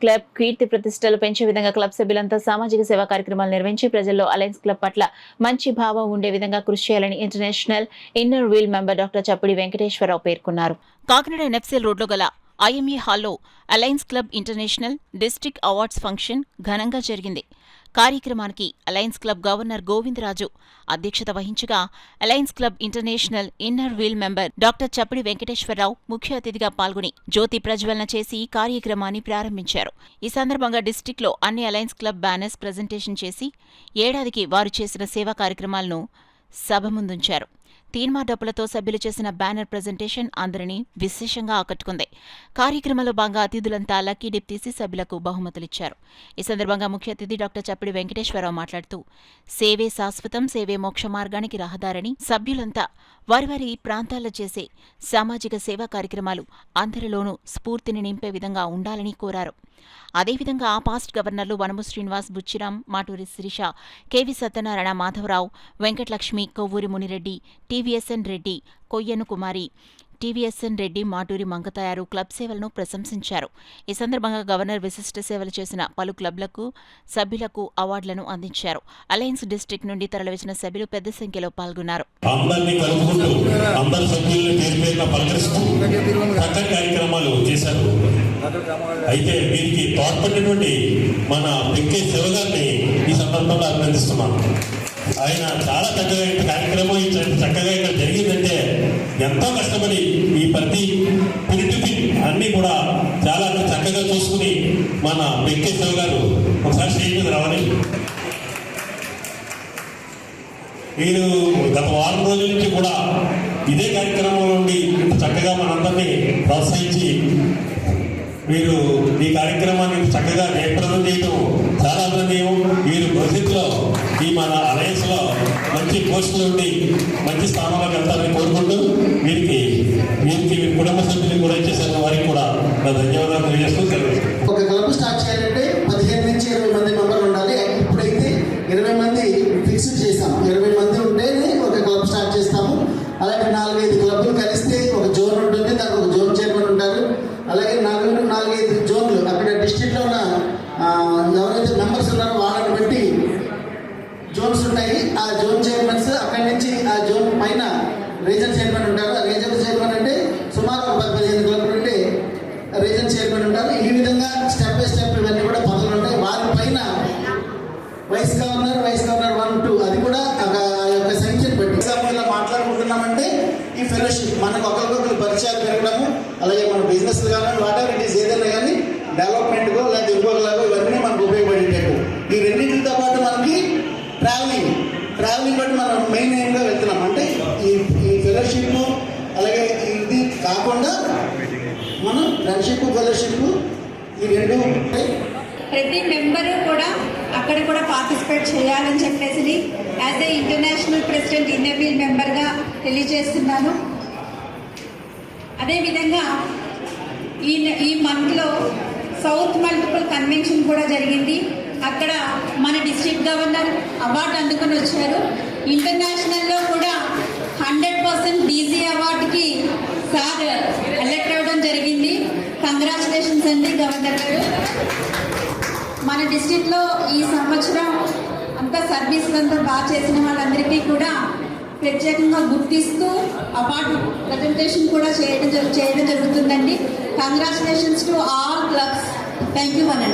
Club కీర్తి ప్రతిష్టలు పెంచే విధంగా క్లబ్ సభ్యులంతా సామాజిక సేవా కార్యక్రమాలు నిర్వహించి ప్రజల్లో అలయన్స్ క్లబ్ పట్ల మంచి భావం ఉండే విధంగా కృషి చేయాలని international inner wheel member doctor Chappidi Venkateswararao పేర్కొన్నారు. కాకినాడ ఎన్ఎఫ్సీఎల్ రోడ్లో గల ఐఎంఏ హాల్లో alliance club international district awards function ఘనంగా జరిగింది. కార్యక్రమానికి అలయన్స్ క్లబ్ గవర్నర్ గోవిందరాజు అధ్యక్షత వహించగా alliance club international inner wheel member doctor Chappidi Venkateswararao ముఖ్య అతిథిగా పాల్గొని జ్యోతి ప్రజ్వలన చేసి కార్యక్రమాన్ని ప్రారంభించారు. ఈ సందర్భంగా డిస్టిక్లో అన్ని అలయన్స్ క్లబ్ బ్యానర్స్ ప్రజెంటేషన్ చేసి ఏడాదికి వారు చేసిన సేవా కార్యక్రమాలను సభ ముందుంచారు. తీన్మార్ డప్పులతో సభ్యులు చేసిన బ్యానర్ ప్రజెంటేషన్ అందరినీ విశేషంగా ఆకట్టుకుంది. కార్యక్రమంలో భాగంగా అతిథులంతా లక్కీ డిప్ తీసి సభ్యులకు బహుమతులిచ్చారు. ఈ సందర్భంగా ముఖ్య అతిథి డాక్టర్ చప్పిడి వెంకటేశ్వరరావు మాట్లాడుతూ సేవే శాశ్వతం, సేవే మోక్ష మార్గానికి రహదారని, సభ్యులంతా వారి ప్రాంతాల్లో చేసే సామాజిక సేవా కార్యక్రమాలు అందరిలోనూ స్ఫూర్తిని నింపే విధంగా ఉండాలని కోరారు. అదేవిధంగా ఆ పాస్ట్ గవర్నర్లు వనము శ్రీనివాస్, బుచ్చిరాం, మాటూరి శిరీష, కెవి సత్యనారాయణ, మాధవరావు, వెంకటలక్ష్మి, కొవ్వూరి మునిరెడ్డి, టీవీఎస్ఎన్ రెడ్డి, కొయ్యను కుమారి, టీవీఎస్ఎన్ రెడ్డి, మాటూరి మంగతాయారు క్లబ్ సేవలను ప్రశంసించారు. ఈ సందర్భంగా గవర్నర్ విశిష్ట సేవలు చేసిన పలు క్లబ్లకు సభ్యులకు అవార్డులను అందించారు. అలయన్స్ డిస్ట్రిక్ట్ నుండి తరలివచ్చిన సభ్యులు పెద్ద సంఖ్యలో పాల్గొన్నారు. అయితే వీరికి తోడ్పడినటువంటి మన వెంకే శివ గారిని ఈ సందర్భంగా అభినందిస్తున్నాను. ఆయన చాలా చక్కగా కార్యక్రమం చక్కగా ఇక్కడ జరిగిందంటే ఎంతో కష్టపడి ఈ ప్రతి పిలిపి అన్ని కూడా చాలా చక్కగా చూసుకుని మన వెంకే శివ గారు ఒకసారి స్టేజ్ మీద రావాలి. వీరు గత వారం రోజుల నుంచి కూడా ఇదే కార్యక్రమంలో నుండి చక్కగా మనందరినీ ప్రోత్సహించి వీరు ఈ కార్యక్రమాన్ని చక్కగా జయప్రదం చేయడం చాలా అభినందనీయం. వీరు భవిష్యత్తులో ఈ మన అలయన్స్ లో మంచి పోస్టులు ఉండి మంచి స్థానంలోకి వెళ్తారని కోరుకుంటూ వీరికి కుటుంబ సభ్యులకు కూడా ఇచ్చేసారు. వారికి కూడా నా ధన్యవాదాలు తెలియజేస్తూ ఒక క్లబ్ స్టార్ట్ చేయాలంటే 15 నుంచి 20 మంది మెంబర్లు ఉండాలి. ఇప్పుడైతే 20 మంది ఫిక్స్ చేసాము. 20 మంది ఉంటేనే ఒక క్లబ్ స్టార్ట్ చేస్తాము. అలాగే 4-5 క్లబ్లు కలిస్తే ఒక జోన్ ఉంటుంది, దానికి ఒక జోన్ చైర్మన్ ఉంటారు. అలాగే 4-5 జోన్లు అక్కడ డిస్ట్రిక్ట్లో ఉన్న ఎవరైతే మెంబర్స్ ఉన్నారో వాళ్ళని బట్టి జోన్స్ ఉంటాయి. ఆ జోన్ చైర్మన్స్ అక్కడి నుంచి ఆ జోన్ పైన రీజన్ చైర్మన్ ఉంటారు. ఆ రీజన్ చైర్మన్ అంటే సుమారు 10-15 క్లబ్లు ఉంటే రీజన్ చైర్మన్ ఉంటారు. ఈ విధంగా స్టెప్ బై స్టెప్ ఇవన్నీ కూడా పనులు ఉంటాయి. వారి పైన వైస్ గవర్నర్ 1, 2 అది కూడా ఆ యొక్క సంఖ్యను బట్టి ఇలా మాట్లాడుకుంటున్నామంటే ఈ ఫెలోషిప్ మనకు ఒకరికొకరు పరిచయాలు పెరగడము, అలాగే మన బిజినెస్ కానీ వాటర్ ఇట్ ఈస్ ఏదైనా కానీ డెవలప్మెంట్కో లేదా ఇంకొకలాగో ఇవన్నీ మనకు ఉపయోగపడేటట్టు. ఈ రెండింటితో పాటు మనకి ట్రావెలింగ్ బట్టి మనం మెయిన్ ఎయిమ్గా వెళ్తున్నాం. అంటే ఈ ఫెలోషిప్ అలాగే ఇది కాకుండా మనం ఫ్రెండ్షిప్, ఫెలోషిప్ ఈ రెండు ప్రతి మెంబరు కూడా అక్కడ కూడా పార్టిసిపేట్ చేయాలని చెప్పేసి as a international president inner wheel మెంబర్గా తెలియజేస్తున్నాను. అదేవిధంగా ఈ మంత్లో సౌత్ మల్టిపుల్ కన్వెన్షన్ కూడా జరిగింది. అక్కడ మన డిస్ట్రిక్ట్ గవర్నర్ అవార్డు అందుకొని వచ్చారు. ఇంటర్నేషనల్లో కూడా 100% డీజీ అవార్డుకి సార్ ఎలెక్ట్ అవ్వడం జరిగింది. కంగ్రాచులేషన్స్ అండి గవర్నర్ గారు. మన డిస్ట్రిక్ట్లో ఈ సంవత్సరం అంతా సర్వీసులంతా బాగా చేసిన వాళ్ళందరికీ కూడా ప్రత్యేకంగా గుర్తిస్తూ అవార్డు ప్రజెంటేషన్ కూడా చేయడం జరుగుతుందండి. Congratulations to all clubs. Thank you అనండి.